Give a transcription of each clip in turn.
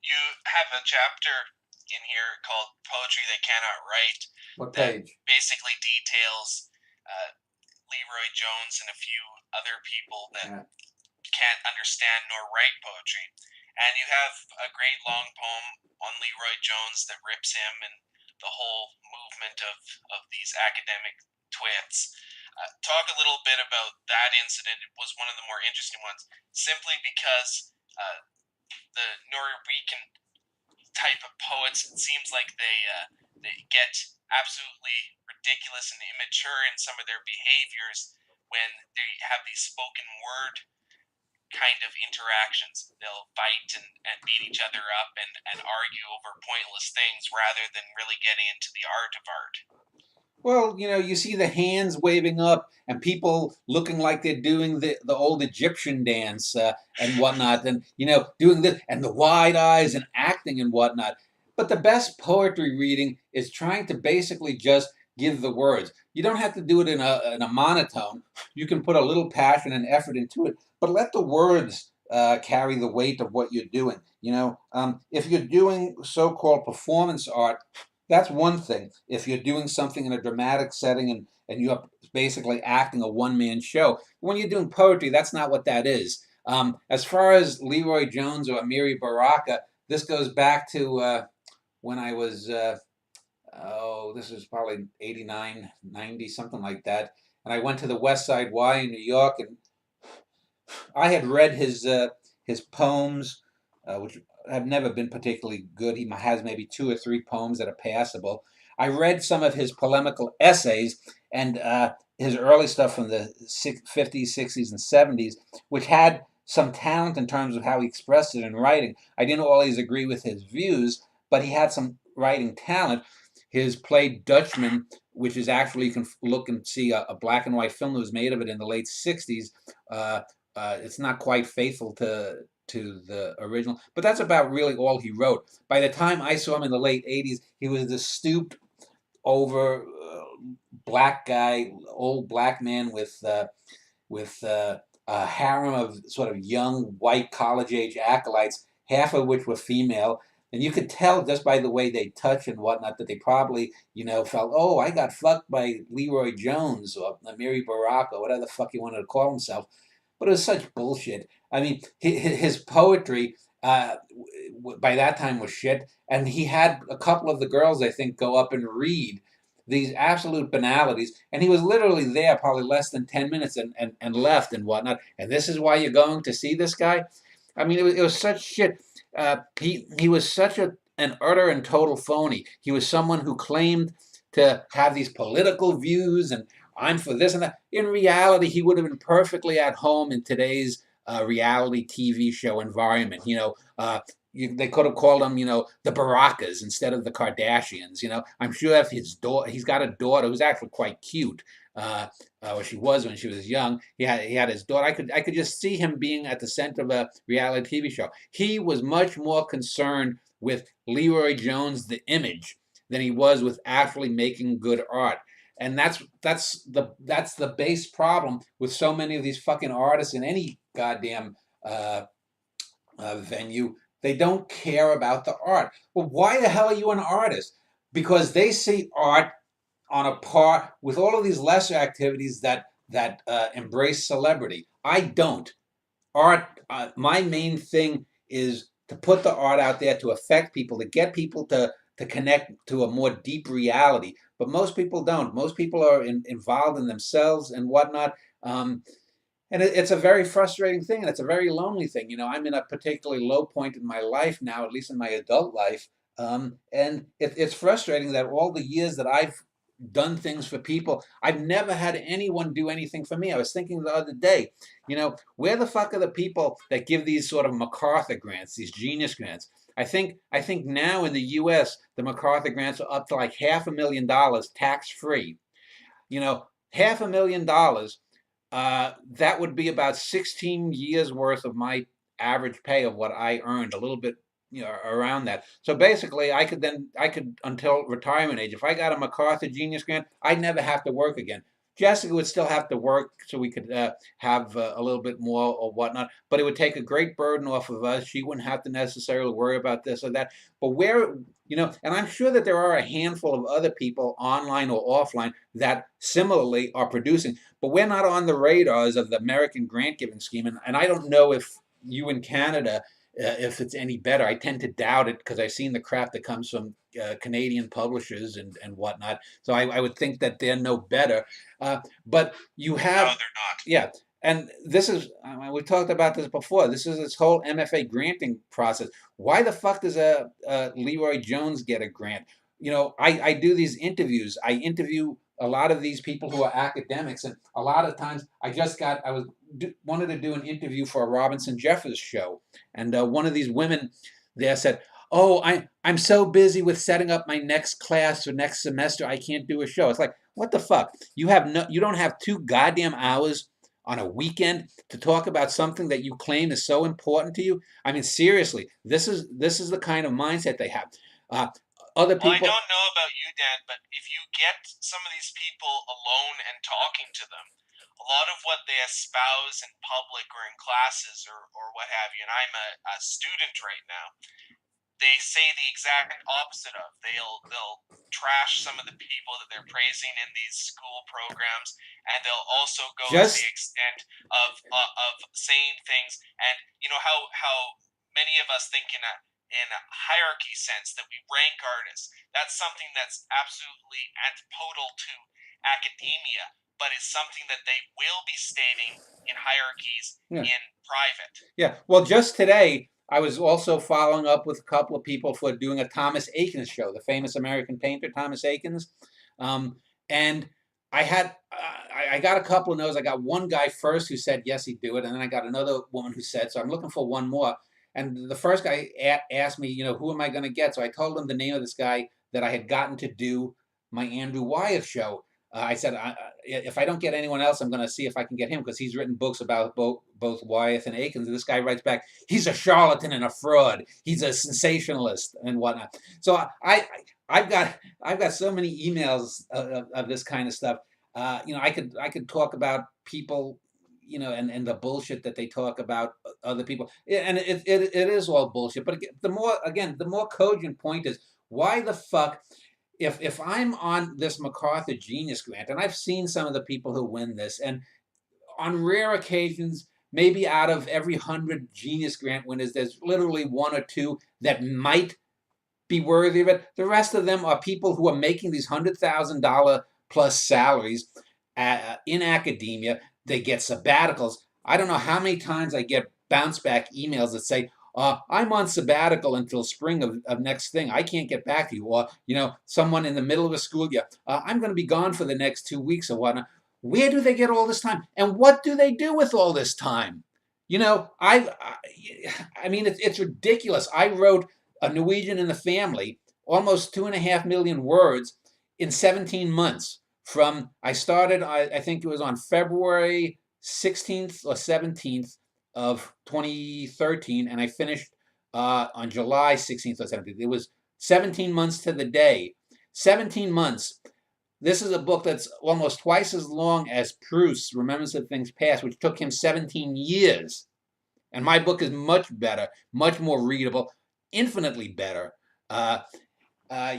you have a chapter in here called Poetry They Cannot Write What that page? basically details Leroy Jones and a few other people that Yeah. can't understand nor write poetry. And you have a great long poem on Leroy Jones that rips him and the whole movement of these academic twits. Talk a little bit about that incident. It was one of the more interesting ones, simply because the Norwegian type of poets, it seems like they get absolutely ridiculous and immature in some of their behaviors when they have these spoken word kind of interactions. They'll fight and beat each other up and argue over pointless things rather than really getting into the art of art. Well, you see the hands waving up and people looking like they're doing the old Egyptian dance and whatnot, and doing this and the wide eyes and acting and whatnot. But the best poetry reading is trying to basically just give the words. You don't have to do it in a monotone. You can put a little passion and effort into it, but let the words carry the weight of what you're doing. If you're doing so-called performance art, that's one thing. If you're doing something in a dramatic setting and you're basically acting a one-man show, when you're doing poetry, that's not what that is. As far as Leroy Jones or Amiri Baraka, this goes back to when I was, this was probably 89, 90, something like that. And I went to the West Side Y in New York, and I had read his poems, which have never been particularly good. He has maybe two or three poems that are passable. I read some of his polemical essays and his early stuff from the 50s, 60s, and 70s, which had some talent in terms of how he expressed it in writing. I didn't always agree with his views, but he had some writing talent. His play Dutchman, which is actually, you can look and see a black and white film that was made of it in the late 60s. It's not quite faithful to the original, but that's about really all he wrote. By the time I saw him in the late '80s, he was this stooped over black guy, old black man with a harem of sort of young white college age acolytes, half of which were female. And you could tell just by the way they touch and whatnot that they probably, felt, oh, I got fucked by Leroy Jones or Amiri Baraka or whatever the fuck he wanted to call himself. But it was such bullshit. I mean, his poetry by that time was shit. And he had a couple of the girls, I think, go up and read these absolute banalities. And he was literally there probably less than 10 minutes and left and whatnot. And this is why you're going to see this guy? I mean, it was such shit. He was such an utter and total phony. He was someone who claimed to have these political views and I'm for this and that. In reality, he would have been perfectly at home in today's reality TV show environment. They could have called him, the Barakas instead of the Kardashians. I'm sure if his daughter, he's got a daughter who's actually quite cute. Or she was when she was young. He had his daughter. I could just see him being at the center of a reality TV show. He was much more concerned with Leroy Jones, the image, than he was with actually making good art. And that's the base problem with so many of these fucking artists in any goddamn venue. They don't care about the art. Well, why the hell are you an artist? Because they see art on a par with all of these lesser activities that embrace celebrity. I don't. Art. My main thing is to put the art out there to affect people, to get people to connect to a more deep reality. But most people don't. Most people are involved in themselves and whatnot. And it's a very frustrating thing, and it's a very lonely thing. I'm in a particularly low point in my life now, at least in my adult life, and it's frustrating that all the years that I've done things for people, I've never had anyone do anything for me. I was thinking the other day, where the fuck are the people that give these sort of MacArthur grants, these genius grants? I think now in the U.S. the MacArthur grants are up to like $500,000 tax free. $500,000, that would be about 16 years worth of my average pay of what I earned, a little bit, around that. So basically, I could until retirement age. If I got a MacArthur Genius Grant, I'd never have to work again. Jessica would still have to work so we could have a little bit more or whatnot, but it would take a great burden off of us. She wouldn't have to necessarily worry about this or that. But where, and I'm sure that there are a handful of other people online or offline that similarly are producing, but we're not on the radars of the American grant giving scheme. And I don't know if you in Canada, if it's any better. I tend to doubt it because I've seen the crap that comes from Canadian publishers and whatnot. So I would think that they're no better. But you No, have, they're not. yeah, and this is, we talked about this before. This is this whole MFA granting process. Why the fuck does a Leroy Jones get a grant? I do these interviews. I interview a lot of these people who are academics, and a lot of times wanted to do an interview for a Robinson Jeffers show, and one of these women there said, "Oh, I'm so busy with setting up my next class for next semester, I can't do a show." It's like, what the fuck? You don't have 2 goddamn hours on a weekend to talk about something that you claim is so important to you? I mean, seriously, this is the kind of mindset they have. Uh, Other Well, I people, don't know about you, Dan, but if you get some of these people alone and talking to them, a lot of what they espouse in public or in classes or what have you, and I'm a student right now, they say the exact opposite of. They'll trash some of the people that they're praising in these school programs, and they'll also go to the just extent of saying things. And you know how many of us think in a hierarchy sense that we rank artists. That's something that's absolutely antipodal to academia, but it's something that they will be stating in hierarchies yeah. in private. Yeah. Well, just today, I was also following up with a couple of people for doing a Thomas Eakins show, the famous American painter Thomas Eakins. And I got a couple of no's. I got one guy first who said yes, he'd do it, and then I got another woman who said so. I'm looking for one more. And the first guy asked me, who am I going to get? So I told him the name of this guy that I had gotten to do my Andrew Wyeth show. I said, if I don't get anyone else, I'm going to see if I can get him because he's written books about both Wyeth and Eakins. And this guy writes back, he's a charlatan and a fraud. He's a sensationalist and whatnot. So I've got so many emails of this kind of stuff. I could talk about people, and the bullshit that they talk about other people, and it is all bullshit. But the more cogent point is, why the fuck? If I'm on this MacArthur Genius Grant, and I've seen some of the people who win this, and on rare occasions, maybe out of every 100 Genius Grant winners, there's literally one or two that might be worthy of it. The rest of them are people who are making these $100,000 plus salaries in academia. They get sabbaticals. I don't know how many times I get bounce back emails that say, I'm on sabbatical until spring of next thing. I can't get back to you. Or, someone in the middle of a school year, I'm going to be gone for the next 2 weeks or whatnot. Where do they get all this time? And what do they do with all this time? I mean, it's ridiculous. I wrote A Norwegian in the Family, almost 2.5 million words in 17 months. I started, I think it was on February 16th or 17th of 2013, and I finished on July 16th or 17th. It was 17 months to the day. 17 months. This is a book that's almost twice as long as Proust's Remembrance of Things Past, which took him 17 years. And my book is much better, much more readable, infinitely better.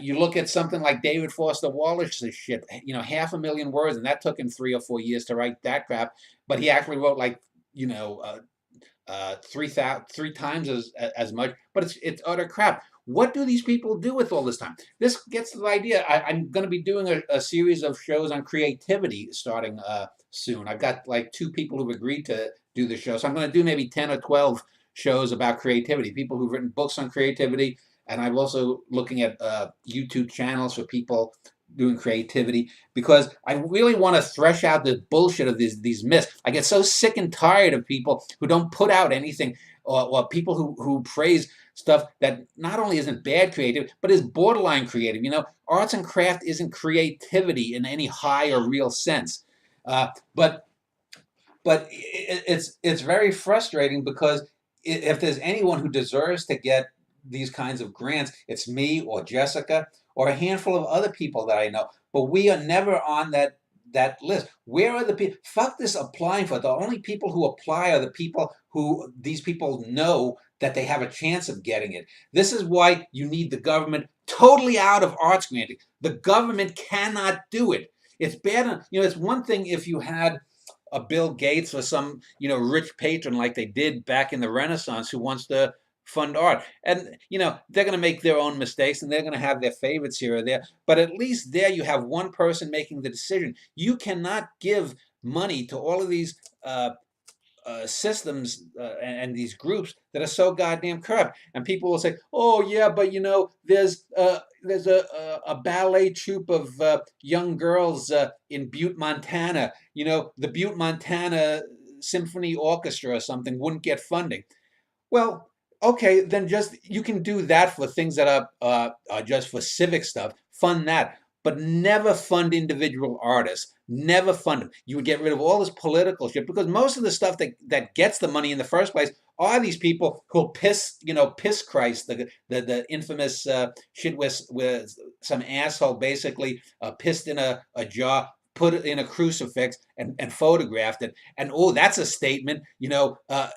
You look at something like David Foster Wallace's shit, 500,000 words, and that took him 3 or 4 years to write that crap. But he actually wrote three times as much. But it's utter crap. What do these people do with all this time? This gets to the idea. I'm going to be doing a series of shows on creativity starting soon. I've got like 2 people who've agreed to do the show. So I'm going to do maybe 10 or 12 shows about creativity, people who've written books on creativity. And I'm also looking at YouTube channels for people doing creativity, because I really want to thresh out the bullshit of these myths. I get so sick and tired of people who don't put out anything, or people who praise stuff that not only isn't bad creative, but is borderline creative. Arts and craft isn't creativity in any high or real sense. But it's very frustrating, because if there's anyone who deserves to get these kinds of grants, it's me or Jessica or a handful of other people that I know. But we are never on that list. Where are the people? Fuck this applying for it. The only people who apply are the people who these people know that they have a chance of getting it. This is why you need the government totally out of arts granting. The government cannot do it. It's bad. It's one thing if you had a Bill Gates or some rich patron like they did back in the Renaissance who wants to fund art, and they're going to make their own mistakes and they're going to have their favorites here or there, but at least there you have one person making the decision. You cannot give money to all of these systems and these groups that are so goddamn corrupt. And people will say, "Oh yeah, but there's a ballet troupe of young girls in Butte, Montana. The Butte, Montana Symphony Orchestra or something wouldn't get funding." Well, okay, then just you can do that for things that are just for civic stuff. Fund that, but never fund individual artists. Never fund them. You would get rid of all this political shit because most of the stuff that gets the money in the first place are these people who'll piss Christ, the infamous shit where some asshole basically pissed in a jar, put it in a crucifix, and photographed it, and oh, that's a statement, uh,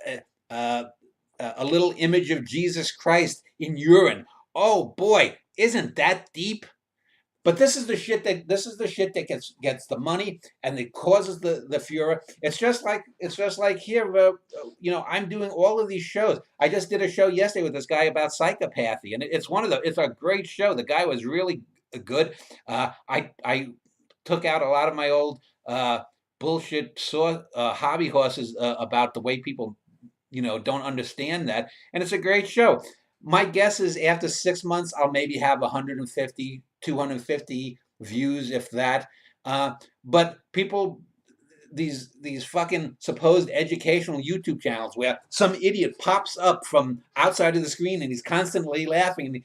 a little image of Jesus Christ in urine. Oh boy, isn't that deep? But this is the shit that gets the money and it causes the furor. It's just like here. I'm doing all of these shows. I just did a show yesterday with this guy about psychopathy, and it's a great show. The guy was really good. I took out a lot of my old bullshit hobby horses about the way people don't understand that, and it's a great show. My guess is after 6 months I'll maybe have 150 250 views, if that. But people, these fucking supposed educational YouTube channels where some idiot pops up from outside of the screen and he's constantly laughing, and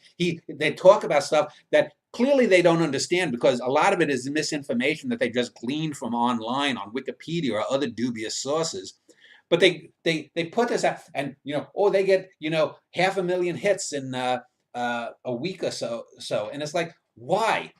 they talk about stuff that clearly they don't understand because a lot of it is misinformation that they just gleaned from online on Wikipedia or other dubious sources. But they put this out, and they get 500,000 hits in a week or so, and it's like, why?